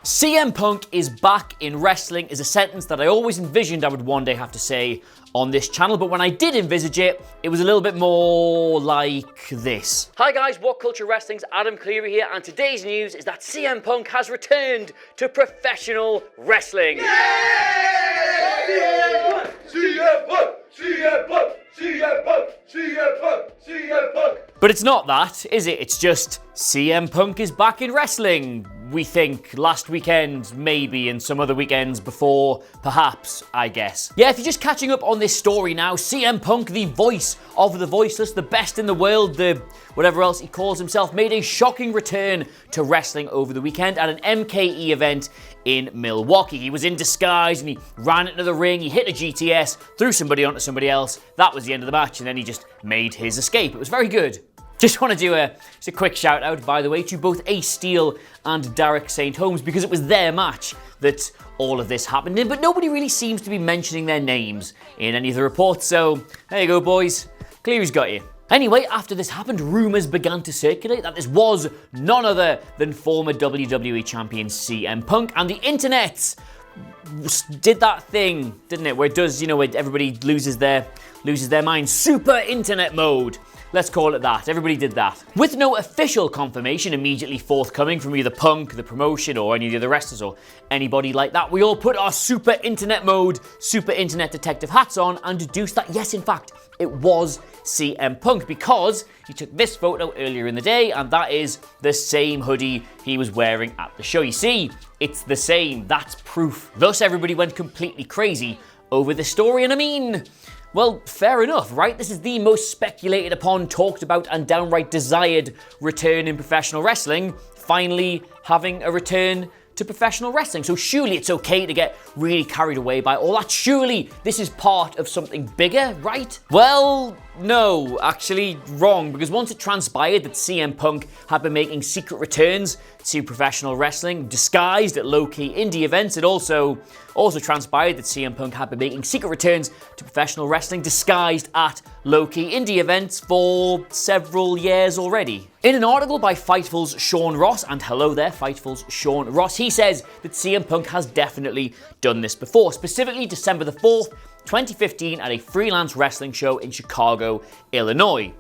CM Punk is back in wrestling is a sentence that I always envisioned I would one day have to say on this channel, but when I did envisage it, it was a little bit more like this. Hi guys, WhatCulture Wrestling's Adam Cleary here, and today's news is that CM Punk has returned to professional wrestling. CM Punk! CM Punk! CM Punk! CM Punk! CM Punk! CM Punk! But it's not that, is it? It's just CM Punk is back in wrestling. We think last weekend, maybe, and some other weekends before, perhaps, I guess. Yeah, if you're just catching up on this story now, CM Punk, the voice of the voiceless, the best in the world, the whatever else he calls himself, made a shocking return to wrestling over the weekend at an MKE event in Milwaukee. He was in disguise and he ran into the ring, he hit a GTS, threw somebody onto somebody else. That was the end of the match, and then he just made his escape. It was very good. Just want to do a quick shout out, by the way, to both Ace Steel and Derek St. Holmes, because it was their match that all of this happened in, but nobody really seems to be mentioning their names in any of the reports, so there you go, boys. Cleary's got you. Anyway, after this happened, rumours began to circulate that this was none other than former WWE champion CM Punk, and the internet did that thing, didn't it, where it does, where everybody loses their mind. Super internet mode. Let's call it that. Everybody did that. With no official confirmation immediately forthcoming from either Punk, the promotion, or any of the other wrestlers, or anybody like that, we all put our super internet mode, super internet detective hats on and deduced that, yes, in fact, it was CM Punk, because he took this photo earlier in the day, and that is the same hoodie he was wearing at the show. You see, it's the same. That's proof. Thus, everybody went completely crazy over the story, and I mean, well, fair enough, right? This is the most speculated upon, talked about, and downright desired return in professional wrestling, finally having a return to professional wrestling. So surely it's okay to get really carried away by all that. Surely this is part of something bigger, right? Well, no, actually wrong, because once it transpired that CM Punk had been making secret returns to professional wrestling disguised at low-key indie events, it also transpired that CM Punk had been making secret returns to professional wrestling disguised at low-key indie events for several years already. In an article by Fightful's Sean Ross, and hello there, Fightful's Sean Ross, he says that CM Punk has definitely done this before, specifically December the 4th, 2015 at a freelance wrestling show in Chicago, Illinois.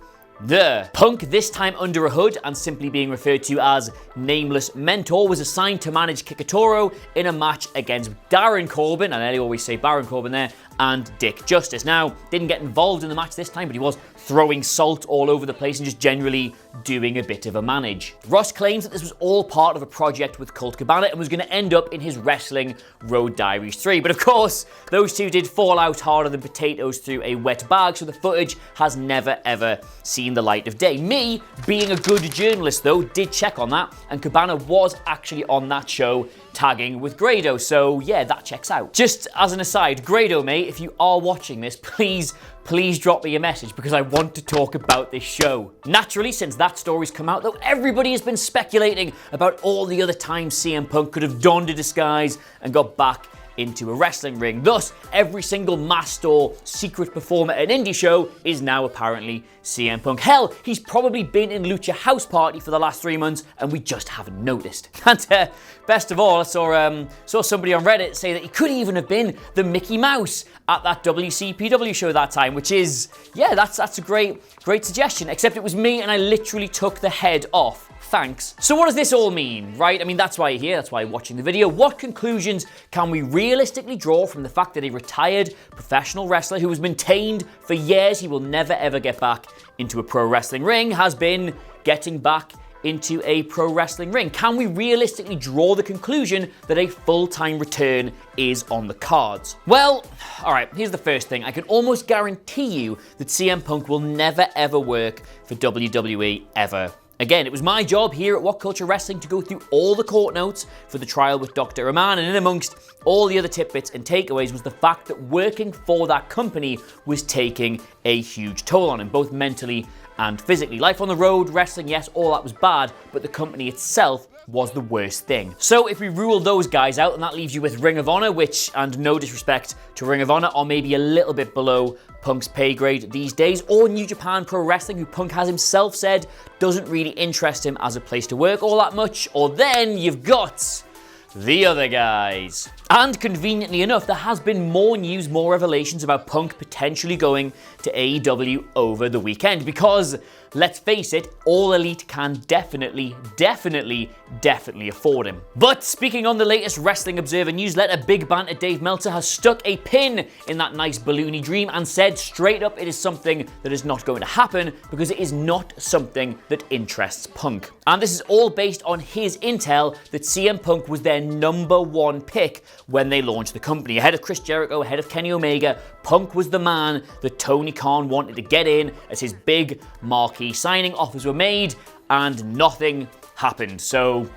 The Punk, this time under a hood and simply being referred to as Nameless Mentor, was assigned to manage Kikatoro in a match against Darren Corbin, and I always say Baron Corbin there, and Dick Justice. Now, didn't get involved in the match this time, but he was throwing salt all over the place and just generally doing a bit of a manage. Ross claims that this was all part of a project with Colt Cabana and was going to end up in his Wrestling Road Diaries 3. But of course, those two did fall out harder than potatoes through a wet bag, so the footage has never ever seen the light of day. Me, being a good journalist though, did check on that, and Cabana was actually on that show tagging with Grado, so yeah, that checks out. Just as an aside, Grado, mate, if you are watching this, please drop me a message, because I want to talk about this show. Naturally, since that story's come out, though, everybody has been speculating about all the other times CM Punk could have donned a disguise and got back into a wrestling ring. Thus, every single masked or secret performer at an indie show is now apparently CM Punk. Hell, he's probably been in Lucha House Party for the last 3 months and we just haven't noticed. And best of all, I saw somebody on Reddit say that he could even have been the Mickey Mouse at that WCPW show that time, which is, yeah, that's a great suggestion, except it was me and I literally took the head off. Thanks. So what does this all mean, right? I mean, that's why you're here, that's why you're watching the video. What conclusions can we realistically draw from the fact that a retired professional wrestler who has maintained for years he will never ever get back into a pro wrestling ring has been getting back into a pro wrestling ring? Can we realistically draw the conclusion that a full-time return is on the cards? Well, alright, here's the first thing. I can almost guarantee you that CM Punk will never ever work for WWE ever again. It was my job here at WhatCulture Wrestling to go through all the court notes for the trial with Dr. Aman, and in amongst all the other tidbits and takeaways was the fact that working for that company was taking a huge toll on him, both mentally and physically. Life on the road, wrestling, yes, all that was bad, but the company itself was the worst thing. So if we rule those guys out, and that leaves you with Ring of Honor, which, and no disrespect to Ring of Honor, are maybe a little bit below Punk's pay grade these days, or New Japan Pro Wrestling, who Punk has himself said doesn't really interest him as a place to work all that much, or then you've got the other guys. And conveniently enough, there has been more news, more revelations about Punk potentially going to AEW over the weekend because, let's face it, All Elite can definitely afford him. But speaking on the latest Wrestling Observer newsletter, Big Banter Dave Meltzer has stuck a pin in that nice balloony dream and said straight up it is something that is not going to happen because it is not something that interests Punk. And this is all based on his intel that CM Punk was their #1 pick when they launched the company. Ahead of Chris Jericho, ahead of Kenny Omega, Punk was the man that Tony Khan wanted to get in as his big marquee signing. Offers were made and nothing happened. So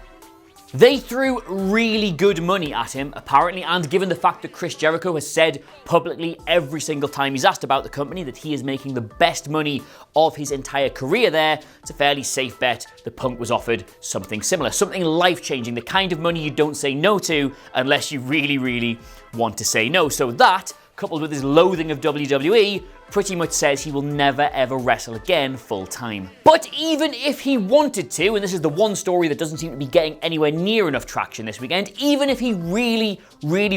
they threw really good money at him, apparently, and given the fact that Chris Jericho has said publicly every single time he's asked about the company that he is making the best money of his entire career there, it's a fairly safe bet that Punk was offered something similar, something life-changing, the kind of money you don't say no to unless you really want to say no. So that, coupled with his loathing of WWE, pretty much says he will never ever wrestle again full time. But even if he wanted to, and this is the one story that doesn't seem to be getting anywhere near enough traction this weekend, even if he really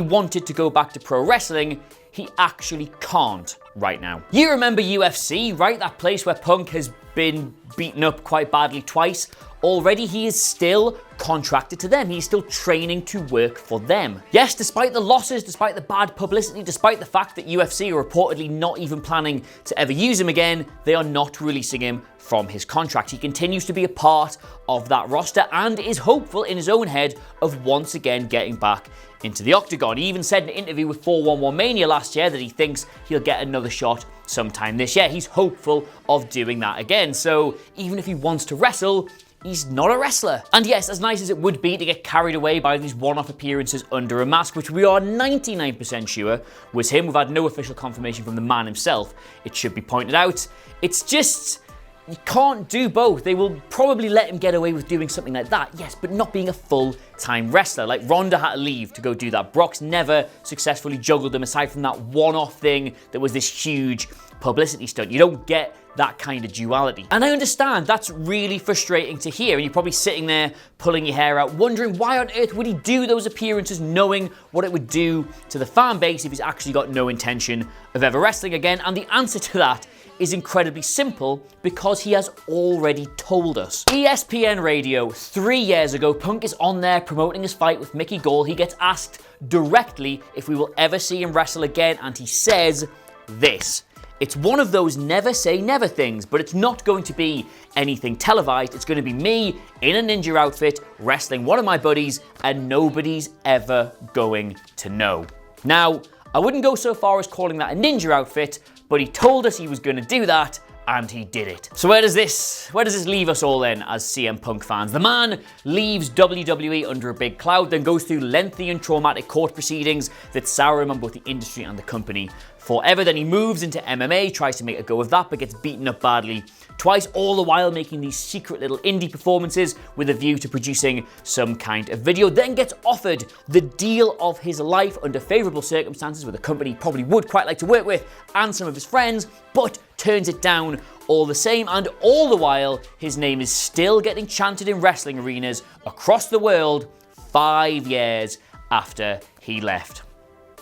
wanted to go back to pro wrestling, he actually can't right now. You remember UFC, right? That place where Punk has been beaten up quite badly twice. Already he is still contracted to them. He's still training to work for them. Yes, despite the losses, despite the bad publicity, despite the fact that UFC are reportedly not even planning to ever use him again, they are not releasing him from his contract. He continues to be a part of that roster and is hopeful in his own head of once again getting back into the octagon. He even said in an interview with 411 Mania last year that he thinks he'll get another shot sometime this year. He's hopeful of doing that again. So even if he wants to wrestle, he's not a wrestler. And yes, as nice as it would be to get carried away by these one-off appearances under a mask, which we are 99% sure was him, we've had no official confirmation from the man himself, it should be pointed out, it's just, you can't do both. They will probably let him get away with doing something like that, yes, but not being a full-time wrestler. Like Ronda had to leave to go do that. Brock's never successfully juggled them aside from that one-off thing that was this huge publicity stunt. You don't get that kind of duality. And I understand that's really frustrating to hear, and you're probably sitting there pulling your hair out, wondering why on earth would he do those appearances knowing what it would do to the fan base if he's actually got no intention of ever wrestling again. And the answer to that is incredibly simple, because he has already told us. ESPN Radio, 3 years ago, Punk is on there promoting his fight with Mickey Gall. He gets asked directly if we will ever see him wrestle again, and he says this: it's one of those never say never things, but it's not going to be anything televised. It's going to be me in a ninja outfit wrestling one of my buddies, and nobody's ever going to know. Now, I wouldn't go so far as calling that a ninja outfit, but he told us he was going to do that, and he did it. So where does this leave us all then as CM Punk fans? The man leaves WWE under a big cloud, then goes through lengthy and traumatic court proceedings that sour him on both the industry and the company forever. Then he moves into MMA, tries to make a go of that, but gets beaten up badly twice, all the while making these secret little indie performances with a view to producing some kind of video. Then gets offered the deal of his life under favorable circumstances with a company he probably would quite like to work with and some of his friends, but turns it down all the same. And all the while, his name is still getting chanted in wrestling arenas across the world 5 years after he left.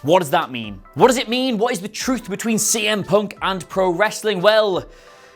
What does that mean? What does it mean? What is the truth between CM Punk and pro wrestling? Well,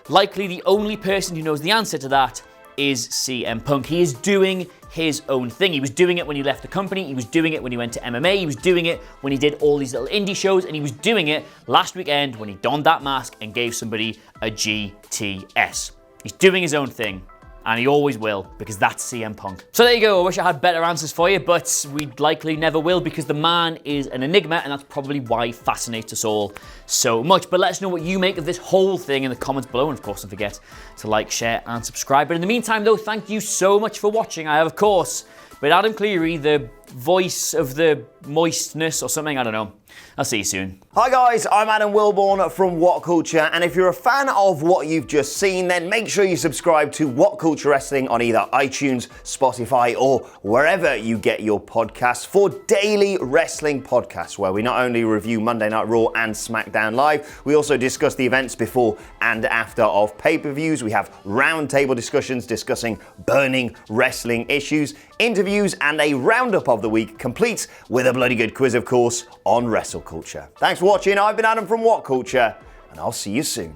likely the only person who knows the answer to that is CM Punk. He is doing his own thing. He was doing it when he left the company. He was doing it when he went to MMA. He was doing it when he did all these little indie shows. And he was doing it last weekend when he donned that mask and gave somebody a GTS. He's doing his own thing. And he always will, because that's CM Punk. So there you go. I wish I had better answers for you, but we likely never will, because the man is an enigma, and that's probably why he fascinates us all so much. But let us know what you make of this whole thing in the comments below, and of course, don't forget to like, share, and subscribe. But in the meantime, though, thank you so much for watching. I have, of course, been Adam Cleary, the voice of the moistness or something, I don't know. I'll see you soon. Hi guys, I'm Adam Wilborn from WhatCulture, and if you're a fan of what you've just seen, then make sure you subscribe to WhatCulture Wrestling on either iTunes, Spotify, or wherever you get your podcasts for daily wrestling podcasts, where we not only review Monday Night Raw and SmackDown Live, we also discuss the events before and after of pay-per-views. We have roundtable discussions discussing burning wrestling issues, interviews, and a roundup of the week, complete with a bloody good quiz, of course, on WrestleCulture. Thanks for watching. I've been Adam from WhatCulture, and I'll see you soon.